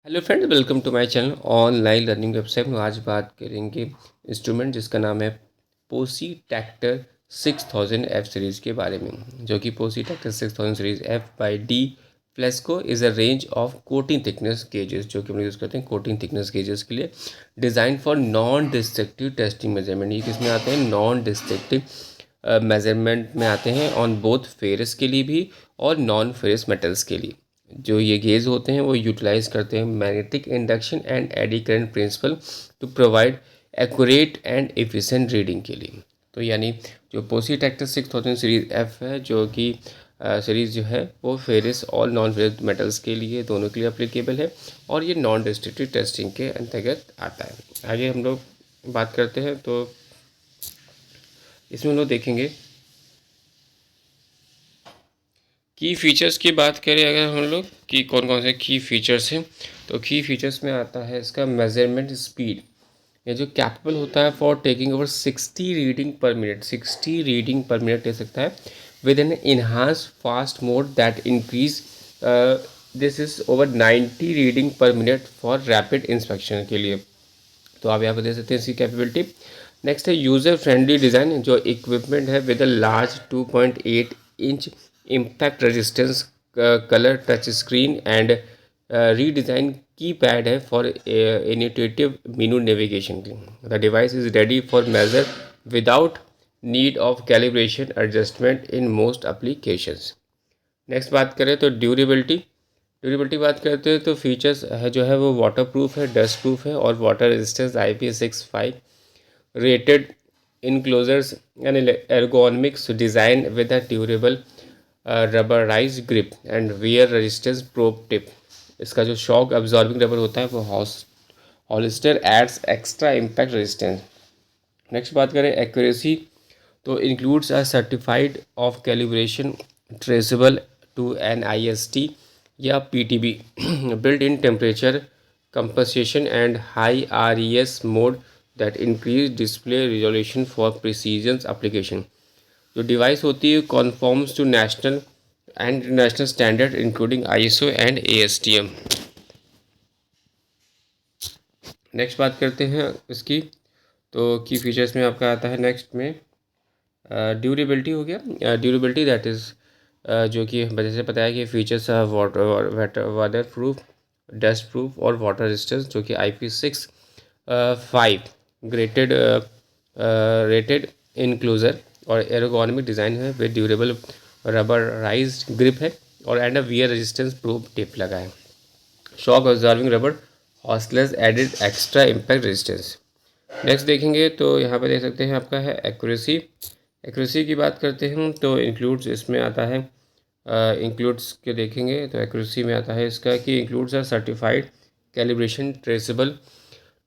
Hello friends, welcome to my channel online learning website में। आज बात करेंगे इंस्ट्रूमेंट जिसका नाम है पोसी ट्रैक्टर 6000 एफ सीरीज़ के बारे में। जो कि PosiTector 6000 series F by DeFelsko is a range of coating thickness gauges, जो कि हम यूज़ करते हैं कोटिंग थिकनेस गेजेस के लिए। Design for non destructive testing measurement, ये किस में आते हैं? नॉन डिस्ट्रक्टिव मेजरमेंट में आते हैं, ऑन बोथ फेरस के लिए भी और नॉन फेरस मेटल्स के लिए। जो ये गेज होते हैं वो यूटिलाइज करते हैं magnetic induction and eddy current principle to provide accurate and efficient reading के लिए। तो यानी जो पोसी ट्रैक्टर 6000 सीरीज एफ है, जो कि सीरीज़ जो है वो फेरिस और नॉन फेरिस मेटल्स के लिए, दोनों के लिए अप्लीकेबल है, और ये नॉन डिस्ट्रक्टिव टेस्टिंग के अंतर्गत आता है। आगे हम लोग बात करते हैं, तो इसमें हम लोग देखेंगे की फ़ीचर्स की बात करें अगर हम लोग कि कौन कौन से की फ़ीचर्स हैं, तो की फ़ीचर्स में आता है इसका मेजरमेंट स्पीड। ये जो कैपेबल होता है for taking over 60 reading per minute, 60 reading per minute ले सकता है with an enhance fast mode that increase this is over 90 reading per minute for rapid inspection के लिए। तो आप यहाँ पर देख सकते हैं इसकी कैपेबिलिटी। नेक्स्ट है यूज़र फ्रेंडली डिज़ाइन। जो इक्विपमेंट है with a large 2.8 inch impact resistance, colour touch screen and redesign keypad है for intuitive menu navigation. The device is ready for measure without need of calibration adjustment in most applications. Next बात करें तो durability बात करते हैं, तो features है जो है वो वाटर प्रूफ है, डस्ट प्रूफ है और water resistance IP65 rated enclosures and ergonomics design with a durable rubberize grip and wear resistance probe tip. इसका जो शॉक अब्जॉर्बिंग रबर होता है वो holster adds extra impact resistance. Next बात करें एक्यूरेसी, तो includes a certified of calibration traceable to N IST या PTB built in temperature compensation and high RES mode that increase display resolution for precision application। जो device होती है conforms to national and international standard including ISO and ASTM। Next बात करते हैं इसकी, तो की फीचर्स में आपका आता है नेक्स्ट में ड्यूरेबिलिटी हो गया। ड्यूरेबिलिटी दैट इज़ जो कि वजह से पता है कि features water proof, dust proof और वाटर रेजिस्टेंस, जो कि IP65 ग्रेटेड रेटेड इनक्लूजर और एरोगोनमिक डिज़ाइन है विद ड्यूरेबल रबराइज्ड ग्रिप है और and a wear resistance proof tip लगा है। Shock absorbing rubber holsters added extra impact resistance. Next देखेंगे तो यहाँ पे देख सकते हैं आपका है एक्यूरेसी की बात करते हैं, तो इंक्लूड्स इसमें आता है इंक्लूड्स के देखेंगे तो एक्यूरेसी में आता है इसका कि includes are certified calibration traceable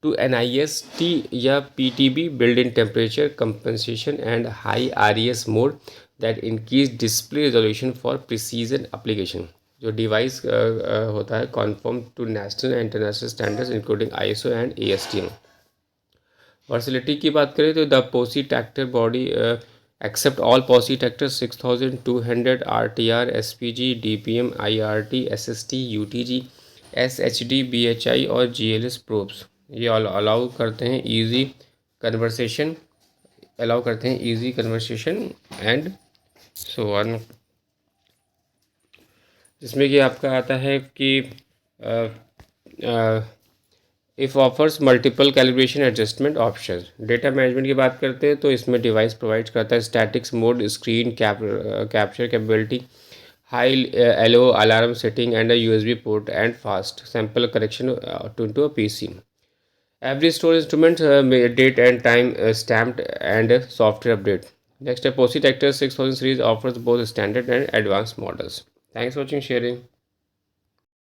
to NIST या PTB built in temperature compensation and high RES mode that increase display resolution for precision application. जो डिवाइस होता है conform to national and international standards including ISO and ASTM। Versatility की बात करें तो the PosiTector body accept all PosiTector 6200 RTR SPG DPM IRT SST UTG SHD BHI और GLS probes. ये allow करते हैं easy conversation and so on. जिसमें कि आपका आता है कि if offers multiple calibration adjustment option. Data management की बात करते हैं तो इसमें डिवाइस प्रोवाइड करता है statistics mode, screen capture capability, high LO alarm setting and USB port and fast sample correction to a PC। Every store instrument date and time stamped and software update. Next है PosiTector 6000 series offers both standard and advance models. Thanks for watching sharing.